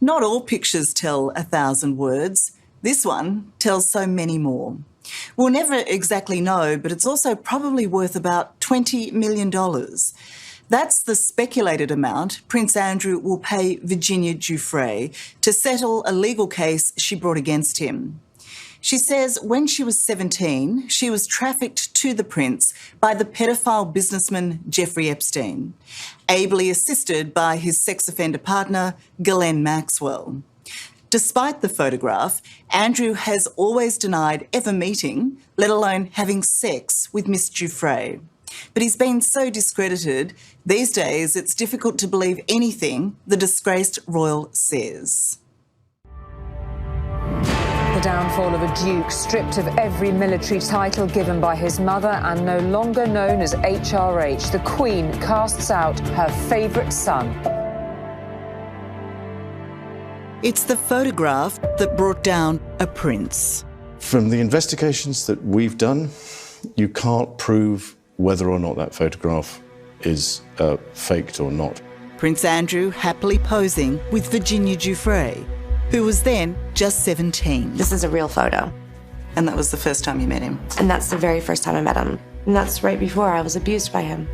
Not all pictures tell 1,000 words. This one tells so many more. We'll never exactly know, but it's also probably worth about $20 million. That's the speculated amount Prince Andrew will pay Virginia Giuffre to settle a legal case she brought against him. She says when she was 17, she was trafficked to the prince by the pedophile businessman Jeffrey Epstein, ably assisted by his sex offender partner, Ghislaine Maxwell. Despite the photograph, Andrew has always denied ever meeting, let alone having sex with Miss Giuffre. But he's been so discredited, these days it's difficult to believe anything the disgraced royal says. The downfall of a duke stripped of every military title given by his mother and no longer known as HRH, the Queen casts out her favourite son. It's the photograph that brought down a prince. From the investigations that we've done, you can't prove whether or not that photograph is faked or not. Prince Andrew happily posing with Virginia Giuffre, who was then just 17. This is a real photo. And that was the first time you met him? And that's the very first time I met him. And that's right before I was abused by him.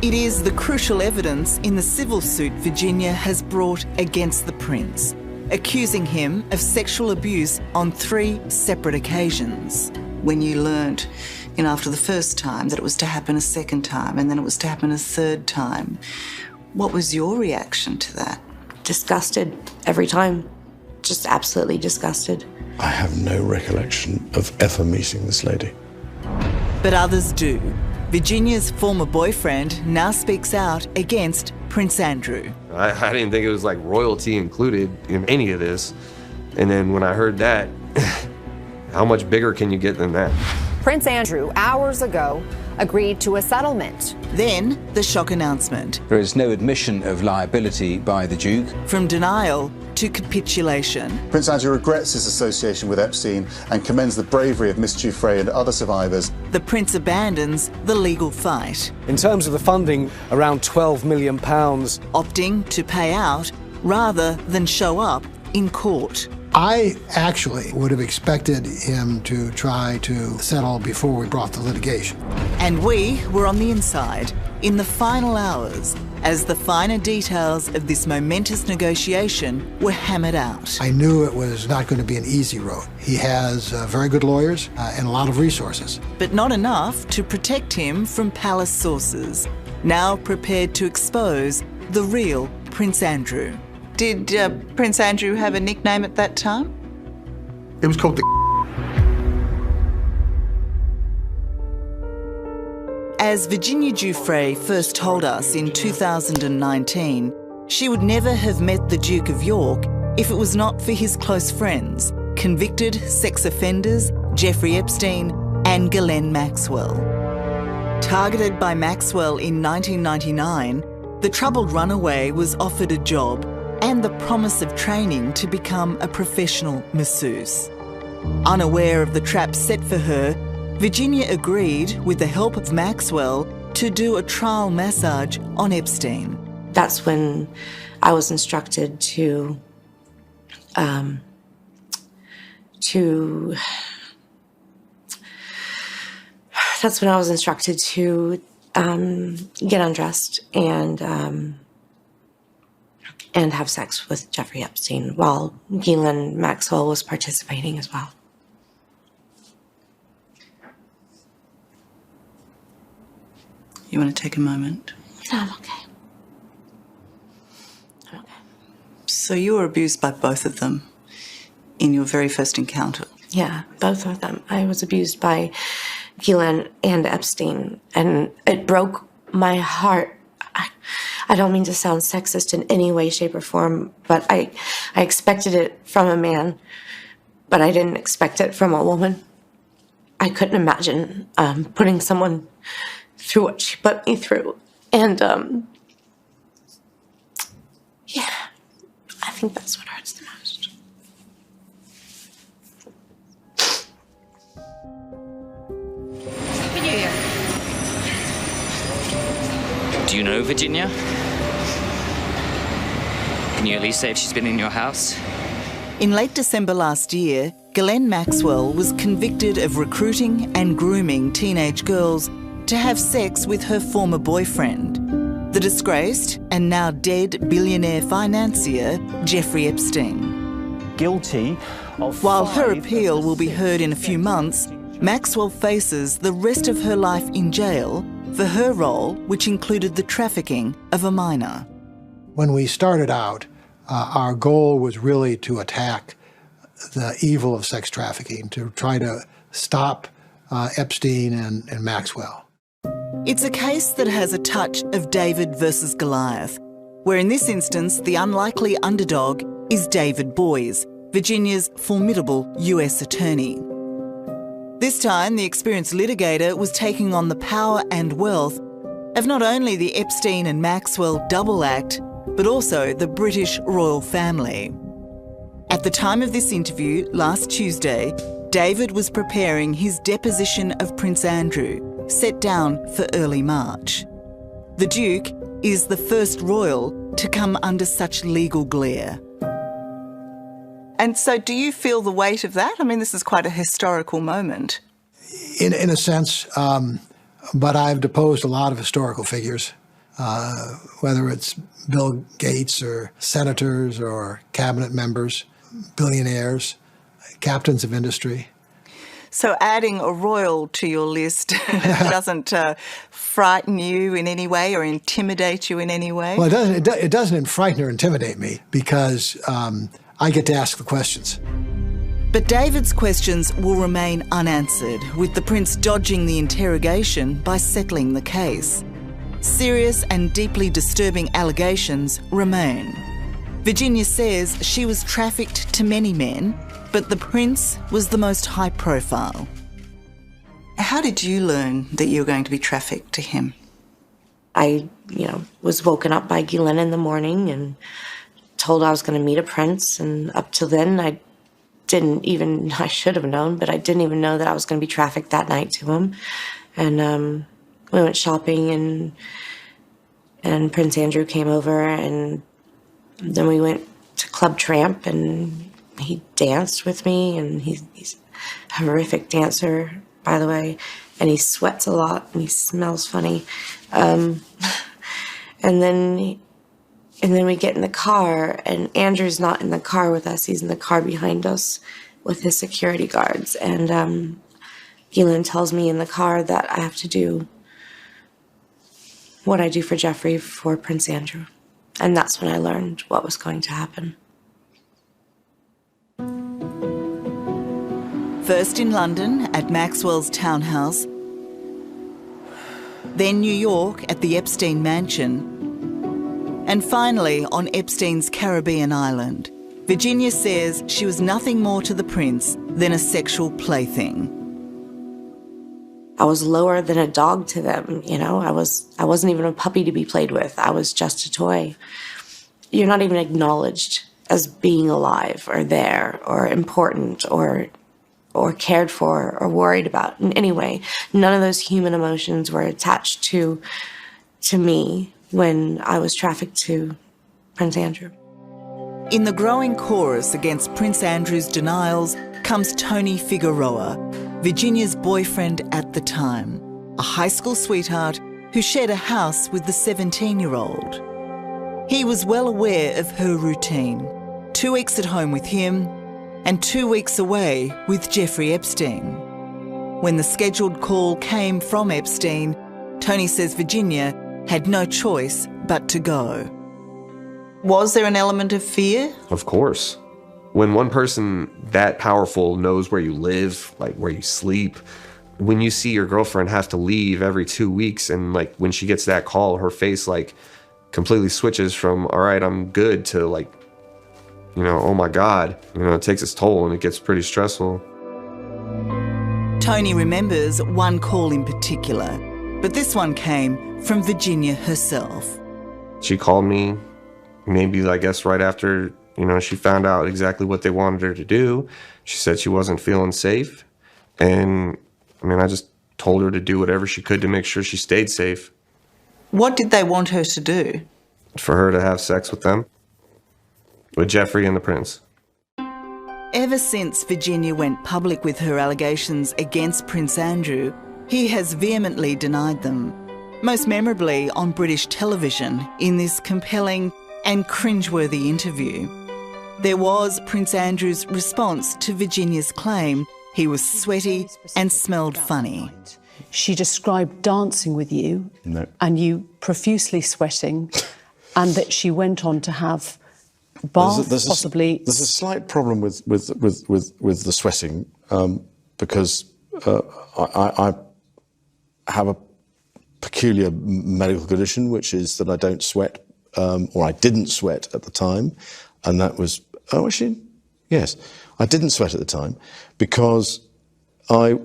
It is the crucial evidence in the civil suit Virginia has brought against the prince, accusing him of sexual abuse on 3 separate occasions. When you learnt, after the first time that it was to happen a second time and then it was to happen a third time, what was your reaction to that? Disgusted every time. Just absolutely disgusted. I have no recollection of ever meeting this lady. But others do. Virginia's former boyfriend now speaks out against Prince Andrew. I didn't think it was like royalty included in any of this. And then when I heard that, how much bigger can you get than that? Prince Andrew, hours ago, agreed to a settlement. Then the shock announcement. There is no admission of liability by the Duke. From denial to capitulation. Prince Andrew regrets his association with Epstein and commends the bravery of Miss Giuffre and other survivors. The prince abandons the legal fight. In terms of the funding, around £12 million. Opting to pay out rather than show up in court. I actually would have expected him to try to settle before we brought the litigation. And we were on the inside, in the final hours, as the finer details of this momentous negotiation were hammered out. I knew it was not going to be an easy road. He has very good lawyers and a lot of resources. But not enough to protect him from palace sources, now prepared to expose the real Prince Andrew. Did Prince Andrew have a nickname at that time? It was called the... As Virginia Giuffre first told us in 2019, she would never have met the Duke of York if it was not for his close friends, convicted sex offenders Jeffrey Epstein and Ghislaine Maxwell. Targeted by Maxwell in 1999, the troubled runaway was offered a job and the promise of training to become a professional masseuse. Unaware of the trap set for her, Virginia agreed, with the help of Maxwell, to do a trial massage on Epstein. That's when I was instructed to get undressed and have sex with Jeffrey Epstein while Ghislaine Maxwell was participating as well. You want to take a moment? No, I'm okay. I'm okay. So you were abused by both of them in your very first encounter? Yeah, both of them. I was abused by Ghislaine and Epstein, and it broke my heart. I don't mean to sound sexist in any way, shape, or form, but I expected it from a man, but I didn't expect it from a woman. I couldn't imagine putting someone through what she put me through. And, yeah, I think that's what hurts the most. Happy New Year. Do you know Virginia? Can you at least say if she's been in your house? In late December last year, Ghislaine Maxwell was convicted of recruiting and grooming teenage girls to have sex with her former boyfriend, the disgraced and now dead billionaire financier Jeffrey Epstein. Guilty of While her appeal will be heard in a few months, Maxwell faces the rest of her life in jail for her role, which included the trafficking of a minor. When we started out, our goal was really to attack the evil of sex trafficking, to try to stop Epstein and Maxwell. It's a case that has a touch of David versus Goliath, where in this instance the unlikely underdog is David Boies, Virginia's formidable US attorney. This time, the experienced litigator was taking on the power and wealth of not only the Epstein and Maxwell double act, but also the British royal family. At the time of this interview, last Tuesday, David was preparing his deposition of Prince Andrew, set down for early March. The Duke is the first royal to come under such legal glare. And so do you feel the weight of that? I mean, this is quite a historical moment. In a sense, but I've deposed a lot of historical figures, whether it's Bill Gates or senators or cabinet members, billionaires, captains of industry. So adding a royal to your list doesn't frighten you in any way or intimidate you in any way? Well, it doesn't frighten or intimidate me because I get to ask the questions. But David's questions will remain unanswered, with the prince dodging the interrogation by settling the case. Serious and deeply disturbing allegations remain. Virginia says she was trafficked to many men, but the prince was the most high profile. How did you learn that you were going to be trafficked to him? I, was woken up by Ghislaine in the morning and told I was going to meet a prince. And up till then, I should have known, but I didn't even know that I was going to be trafficked that night to him. And we went shopping and Prince Andrew came over, and then we went to Club Tramp, and he danced with me, and he's a horrific dancer, by the way, and he sweats a lot, and he smells funny. And then we get in the car, and Andrew's not in the car with us. He's in the car behind us with his security guards. And Ghislaine tells me in the car that I have to do what I do for Jeffrey for Prince Andrew. And that's when I learned what was going to happen. First in London at Maxwell's townhouse, then New York at the Epstein mansion, and finally on Epstein's Caribbean island. Virginia says she was nothing more to the prince than a sexual plaything. I was lower than a dog to them, I wasn't even a puppy to be played with. I was just a toy. You're not even acknowledged as being alive or there or important or cared for or worried about in any way. None of those human emotions were attached to me when I was trafficked to Prince Andrew. In the growing chorus against Prince Andrew's denials comes Tony Figueroa, Virginia's boyfriend at the time, a high school sweetheart who shared a house with the 17-year-old. He was well aware of her routine, 2 weeks at home with him and 2 weeks away with Jeffrey Epstein. When the scheduled call came from Epstein, Tony says Virginia had no choice but to go. Was there an element of fear? Of course. When one person that powerful knows where you live, like where you sleep, when you see your girlfriend have to leave every 2 weeks, and like when she gets that call, her face like completely switches from, all right, I'm good, to like, oh my God, it takes its toll and it gets pretty stressful. Tony remembers one call in particular, but this one came from Virginia herself. She called me maybe, I guess, right after, she found out exactly what they wanted her to do. She said she wasn't feeling safe. And, I just told her to do whatever she could to make sure she stayed safe. What did they want her to do? For her to have sex with them. With Jeffrey and the Prince. Ever since Virginia went public with her allegations against Prince Andrew, he has vehemently denied them, most memorably on British television in this compelling and cringeworthy interview. There was Prince Andrew's response to Virginia's claim he was sweaty and smelled funny. She described dancing with you No. and you profusely sweating, and that she went on to have baths, possibly. There's a slight problem with the sweating because I have a peculiar medical condition, which is that I don't sweat, or I didn't sweat at the time, and that was yes, I didn't sweat at the time because I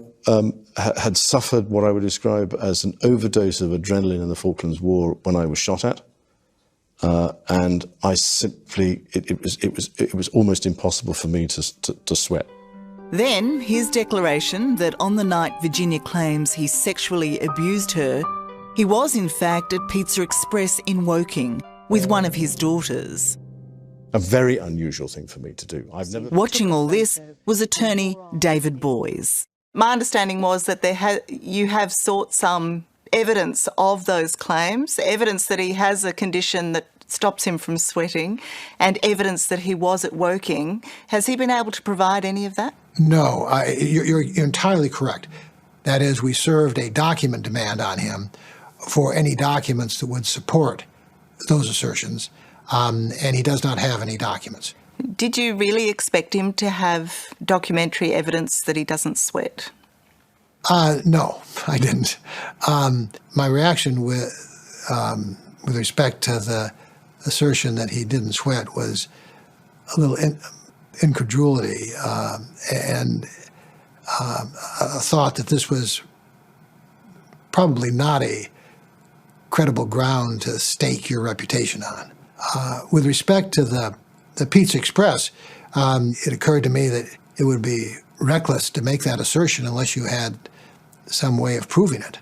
had suffered what I would describe as an overdose of adrenaline in the Falklands War when I was shot at. And I simply, it was almost impossible for me to sweat. Then his declaration that on the night Virginia claims he sexually abused her, he was in fact at Pizza Express in Woking with one of his daughters. A very unusual thing for me to do. I've never. Watching all this was attorney David Boys. My understanding was that you have sought some evidence of those claims, evidence that he has a condition that stops him from sweating, and evidence that he was at Woking. Has he been able to provide any of that? No, you're entirely correct. That is, we served a document demand on him for any documents that would support those assertions, and he does not have any documents. Did you really expect him to have documentary evidence that he doesn't sweat? No, I didn't. My reaction with respect to the assertion that he didn't sweat was a little incredulity and a thought that this was probably not a credible ground to stake your reputation on. With respect to the Pizza Express, it occurred to me that it would be reckless to make that assertion unless you had some way of proving it.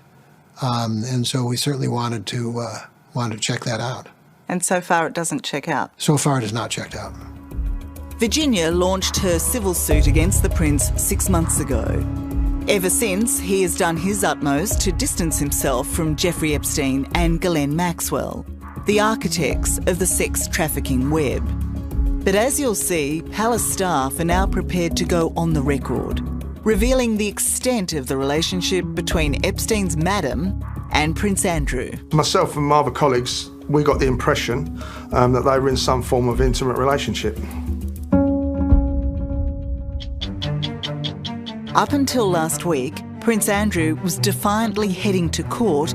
And so we certainly wanted to check that out. And so far it doesn't check out? So far it has not checked out. Virginia launched her civil suit against the Prince 6 months ago. Ever since, he has done his utmost to distance himself from Jeffrey Epstein and Ghislaine Maxwell, the architects of the sex trafficking web. But as you'll see, Palace staff are now prepared to go on the record, revealing the extent of the relationship between Epstein's madam and Prince Andrew. Myself and my other colleagues, we got the impression that they were in some form of intimate relationship. Up until last week, Prince Andrew was defiantly heading to court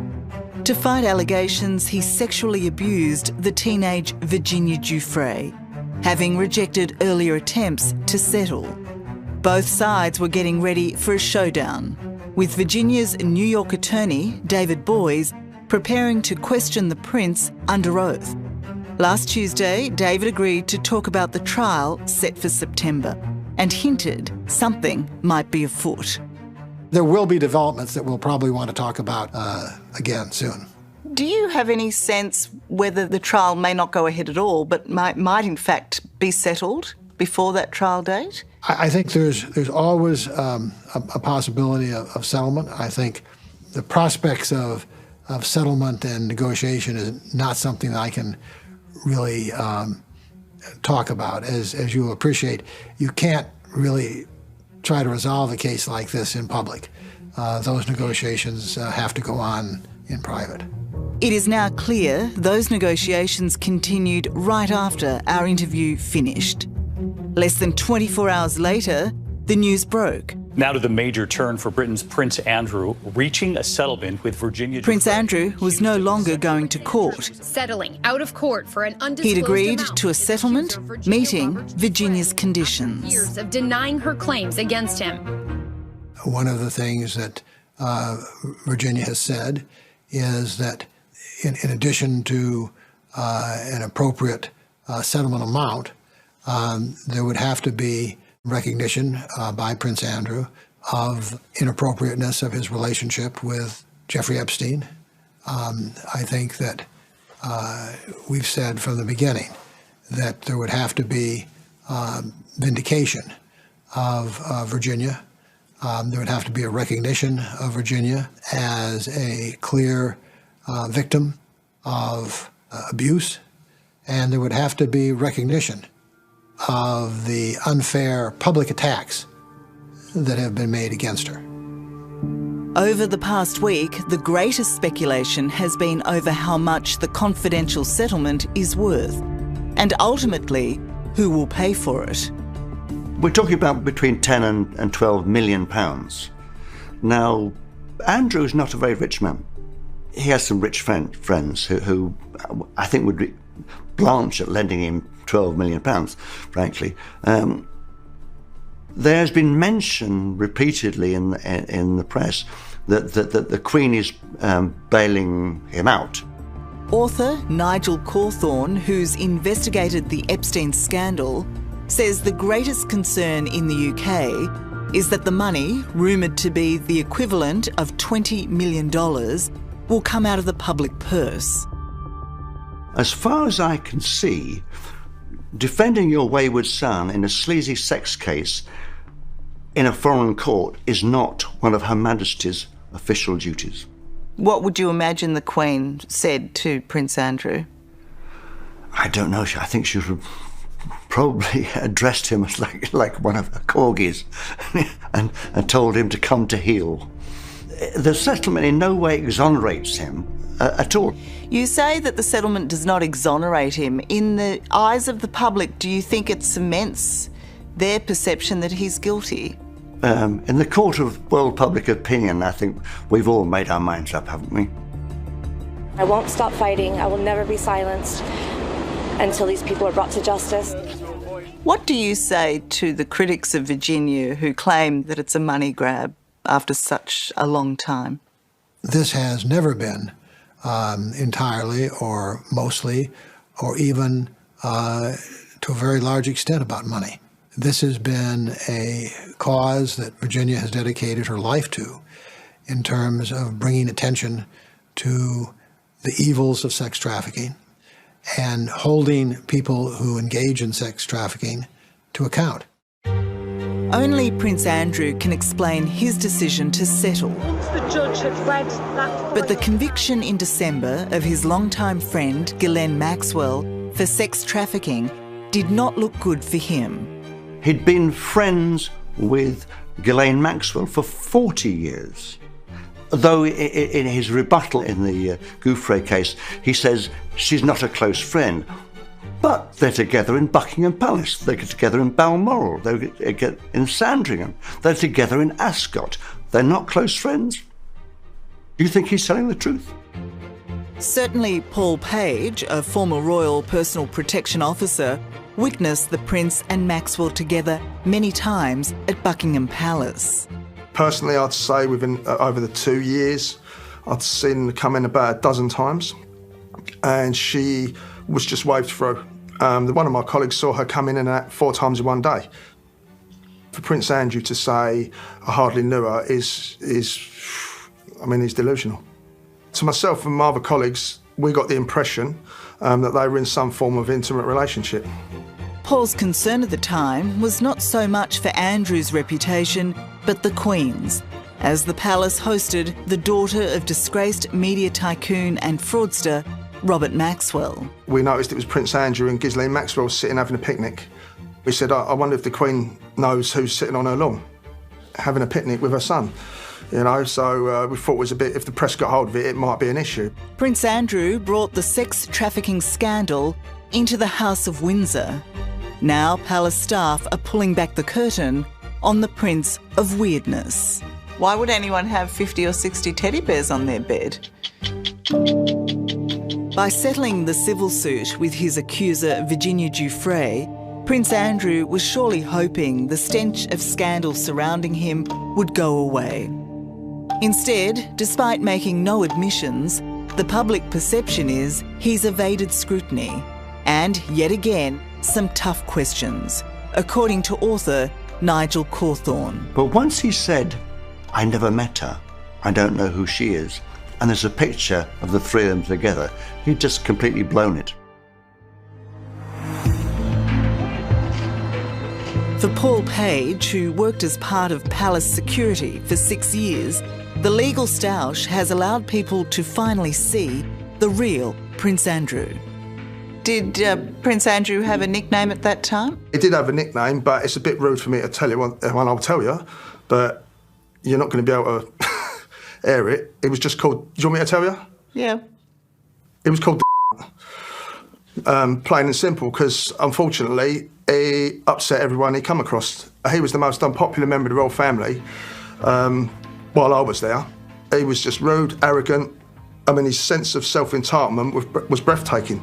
to fight allegations he sexually abused the teenage Virginia Giuffre, having rejected earlier attempts to settle. Both sides were getting ready for a showdown, with Virginia's New York attorney, David Boys, preparing to question the Prince under oath. Last Tuesday, David agreed to talk about the trial set for September and hinted something might be afoot. There will be developments that we'll probably want to talk about again soon. Do you have any sense whether the trial may not go ahead at all, but might in fact be settled before that trial date? I think there's always a possibility of settlement. I think the prospects of settlement and negotiation is not something that I can really talk about. As you appreciate, you can't really try to resolve a case like this in public. Those negotiations have to go on in private. It is now clear those negotiations continued right after our interview finished. Less than 24 hours later, the news broke. Now to the major turn for Britain's Prince Andrew, reaching a settlement with Virginia. Prince Andrew was no longer going to court. Settling out of court for an undisclosed He'd agreed amount to a settlement meeting Virginia's conditions. years of denying her claims against him. One of the things that Virginia has said is that in addition to an appropriate settlement amount, there would have to be recognition by Prince Andrew of inappropriateness of his relationship with Jeffrey Epstein. I think that we've said from the beginning that there would have to be vindication of Virginia. There would have to be a recognition of Virginia as a clear victim of abuse, and there would have to be recognition of the unfair public attacks that have been made against her. Over the past week, the greatest speculation has been over how much the confidential settlement is worth, and ultimately, who will pay for it. We're talking about between 10 and 12 million pounds. Now, Andrew's not a very rich man. He has some rich friends who I think would blanch at lending him 12 million pounds, frankly. There's been mention repeatedly in the press that the Queen is bailing him out. Author Nigel Cawthorne, who's investigated the Epstein scandal, says the greatest concern in the UK is that the money, rumoured to be the equivalent of $20 million, will come out of the public purse. As far as I can see, defending your wayward son in a sleazy sex case in a foreign court is not one of Her Majesty's official duties. What would you imagine the Queen said to Prince Andrew? I don't know. I think she would have probably addressed him as like one of her corgis and told him to come to heel. The settlement in no way exonerates him at all. You say that the settlement does not exonerate him. In the eyes of the public, do you think it cements their perception that he's guilty? In the court of world public opinion, I think we've all made our minds up, haven't we? I won't stop fighting. I will never be silenced until these people are brought to justice. What do you say to the critics of Virginia who claim that it's a money grab after such a long time? This has never been entirely or mostly or even to a very large extent about money. This has been a cause that Virginia has dedicated her life to in terms of bringing attention to the evils of sex trafficking and holding people who engage in sex trafficking to account. Only Prince Andrew can explain his decision to settle. Once the judge had read that... But the conviction in December of his longtime friend, Ghislaine Maxwell, for sex trafficking did not look good for him. He'd been friends with Ghislaine Maxwell for 40 years. Though in his rebuttal in the Gouffre case, he says she's not a close friend. But they're together in Buckingham Palace, they're together in Balmoral, they're in Sandringham, they're together in Ascot. They're not close friends? Do you think he's telling the truth? Certainly Paul Page, a former Royal Personal Protection Officer, witnessed the Prince and Maxwell together many times at Buckingham Palace. Personally, I'd say within over the 2 years, I'd seen her come in about a dozen times, and she was just waved through. One of my colleagues saw her come in and out 4 times in one day. For Prince Andrew to say, I hardly knew her, is he's delusional. To myself and my other colleagues, we got the impression that they were in some form of intimate relationship. Paul's concern at the time was not so much for Andrew's reputation, but the Queen's, as the palace hosted the daughter of disgraced media tycoon and fraudster Robert Maxwell. We noticed it was Prince Andrew and Ghislaine Maxwell sitting having a picnic. We said, I wonder if the Queen knows who's sitting on her lawn, having a picnic with her son. You know, so we thought it was a bit, if the press got hold of it, it might be an issue. Prince Andrew brought the sex trafficking scandal into the House of Windsor. Now palace staff are pulling back the curtain on the Prince of Weirdness. Why would anyone have 50 or 60 teddy bears on their bed? By settling the civil suit with his accuser, Virginia Giuffre, Prince Andrew was surely hoping the stench of scandal surrounding him would go away. Instead, despite making no admissions, the public perception is he's evaded scrutiny and, yet again, some tough questions, according to author Nigel Cawthorne. But once he said, I never met her, I don't know who she is, and there's a picture of the three of them together, he'd just completely blown it. For Paul Page, who worked as part of palace security for 6 years, the legal stoush has allowed people to finally see the real Prince Andrew. Did Prince Andrew have a nickname at that time? He did have a nickname, but it's a bit rude for me to tell you one I'll tell you, but you're not going to be able to air it. It was just called, do you want me to tell you? Yeah. It was called plain and simple, because unfortunately he upset everyone he come across. He was the most unpopular member of the royal family while I was there. He was just rude, arrogant. I mean, his sense of self-entitlement was breathtaking.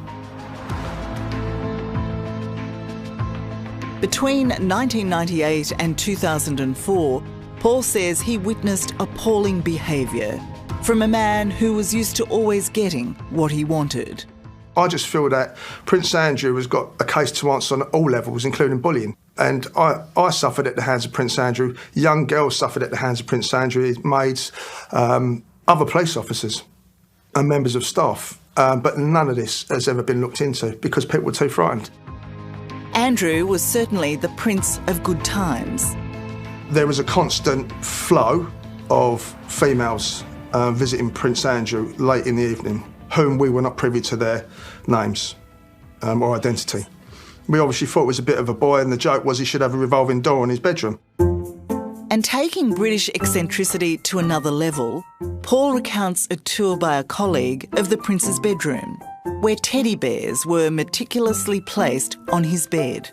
Between 1998 and 2004, Paul says he witnessed appalling behaviour from a man who was used to always getting what he wanted. I just feel that Prince Andrew has got a case to answer on all levels, including bullying. And I suffered at the hands of Prince Andrew. Young girls suffered at the hands of Prince Andrew, his maids, other police officers and members of staff. But none of this has ever been looked into because people were too frightened. Andrew was certainly the prince of good times. There was a constant flow of females visiting Prince Andrew late in the evening, whom we were not privy to their names or identity. We obviously thought it was a bit of a boy, and the joke was he should have a revolving door in his bedroom. And taking British eccentricity to another level, Paul recounts a tour by a colleague of the Prince's bedroom, where teddy bears were meticulously placed on his bed.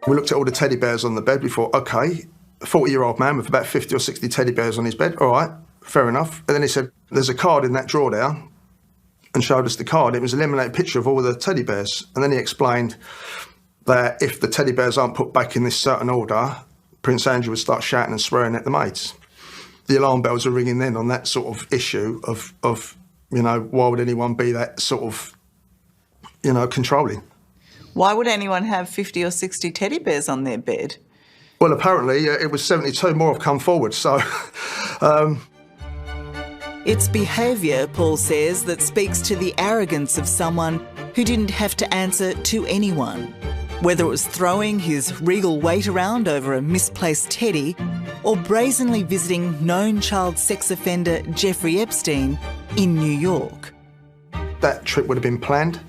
We looked at all the teddy bears on the bed. We thought, OK, a 40-year-old man with about 50 or 60 teddy bears on his bed, all right, fair enough. And then he said, there's a card in that drawer there, and showed us the card. It was a laminated picture of all the teddy bears. And then he explained that if the teddy bears aren't put back in this certain order, Prince Andrew would start shouting and swearing at the maids. The alarm bells are ringing then on that sort of issue of you know, why would anyone be that sort of, you know, controlling? Why would anyone have 50 or 60 teddy bears on their bed? Well, apparently it was 72, more have come forward, so... It's behaviour, Paul says, that speaks to the arrogance of someone who didn't have to answer to anyone. Whether it was throwing his regal weight around over a misplaced teddy or brazenly visiting known child sex offender Jeffrey Epstein in New York. That trip would have been planned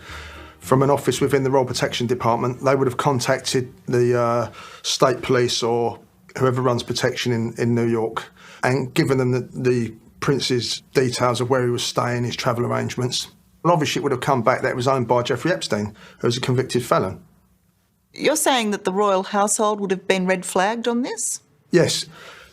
from an office within the Royal Protection Department. They would have contacted the state police or whoever runs protection in New York and given them the Prince's details of where he was staying, his travel arrangements. Well, obviously it would have come back that it was owned by Jeffrey Epstein, who was a convicted felon. You're saying that the royal household would have been red flagged on this? Yes.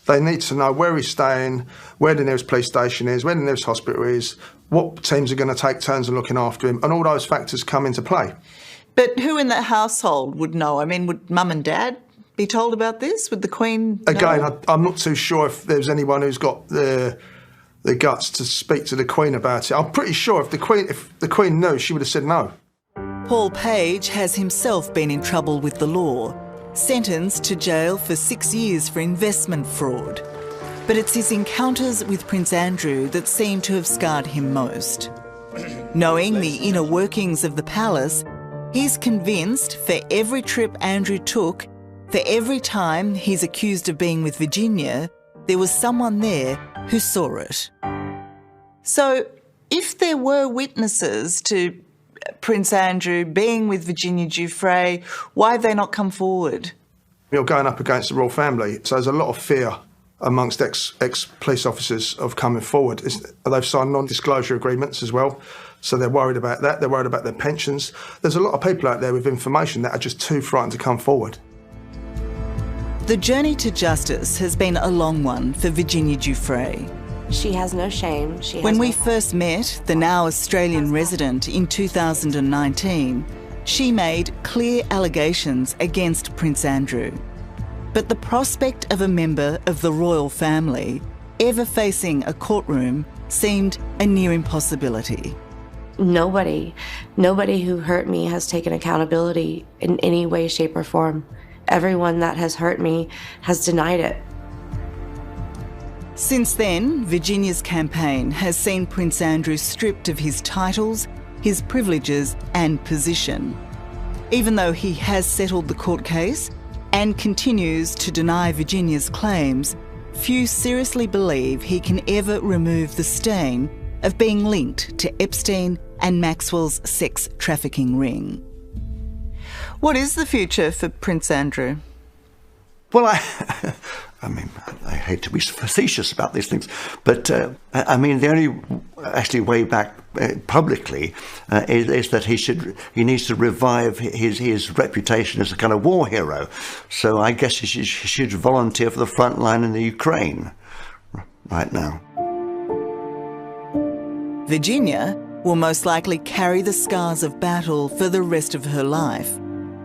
They need to know where he's staying, where the nearest police station is, where the nearest hospital is, what teams are going to take turns in looking after him, and all those factors come into play. But who in that household would know? I mean, would Mum and Dad be told about this? Would the Queen know? Again, I'm not too sure if there's anyone who's got the guts to speak to the Queen about it. I'm pretty sure if the Queen knew, she would have said no. Paul Page has himself been in trouble with the law, sentenced to jail for 6 years for investment fraud. But it's his encounters with Prince Andrew that seem to have scarred him most. Knowing the inner workings of the palace, he's convinced for every trip Andrew took, for every time he's accused of being with Virginia, there was someone there who saw it. So, if there were witnesses to Prince Andrew being with Virginia Giuffre, why have they not come forward? You're going up against the royal family, so there's a lot of fear amongst ex-police officers of coming forward. They've signed non-disclosure agreements as well, so they're worried about that. They're worried about their pensions. There's a lot of people out there with information that are just too frightened to come forward. The journey to justice has been a long one for Virginia Giuffre. She has no shame. When we first met the now Australian resident in 2019, she made clear allegations against Prince Andrew. But the prospect of a member of the royal family ever facing a courtroom seemed a near impossibility. Nobody who hurt me has taken accountability in any way, shape, or form. Everyone that has hurt me has denied it. Since then, Virginia's campaign has seen Prince Andrew stripped of his titles, his privileges and position. Even though he has settled the court case, and continues to deny Virginia's claims, few seriously believe he can ever remove the stain of being linked to Epstein and Maxwell's sex trafficking ring. What is the future for Prince Andrew? Well, I mean, I hate to be facetious about these things, but I mean, the only actually way back publicly is that he needs to revive his reputation as a kind of war hero. So I guess he should volunteer for the front line in the Ukraine right now. Virginia will most likely carry the scars of battle for the rest of her life.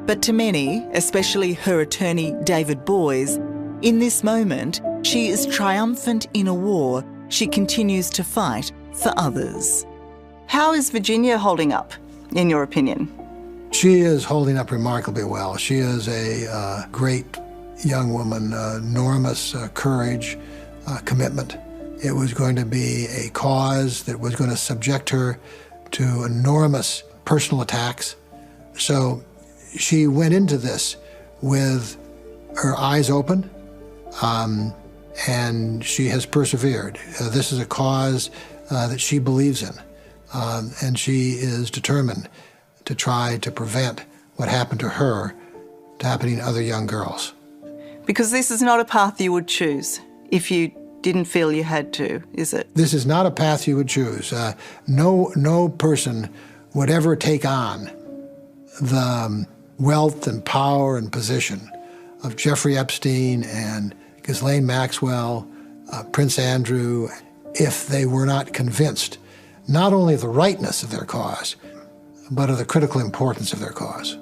But to many, especially her attorney David Boys, in this moment, she is triumphant in a war she continues to fight for others. How is Virginia holding up, in your opinion? She is holding up remarkably well. She is a great young woman, enormous courage, commitment. It was going to be a cause that was going to subject her to enormous personal attacks. So she went into this with her eyes open, and she has persevered. This is a cause that she believes in, and she is determined to try to prevent what happened to her to happening to other young girls. Because this is not a path you would choose if you didn't feel you had to, is it? This is not a path you would choose. No person would ever take on the wealth and power and position of Jeffrey Epstein and Ghislaine Maxwell, Prince Andrew, if they were not convinced not only of the rightness of their cause, but of the critical importance of their cause.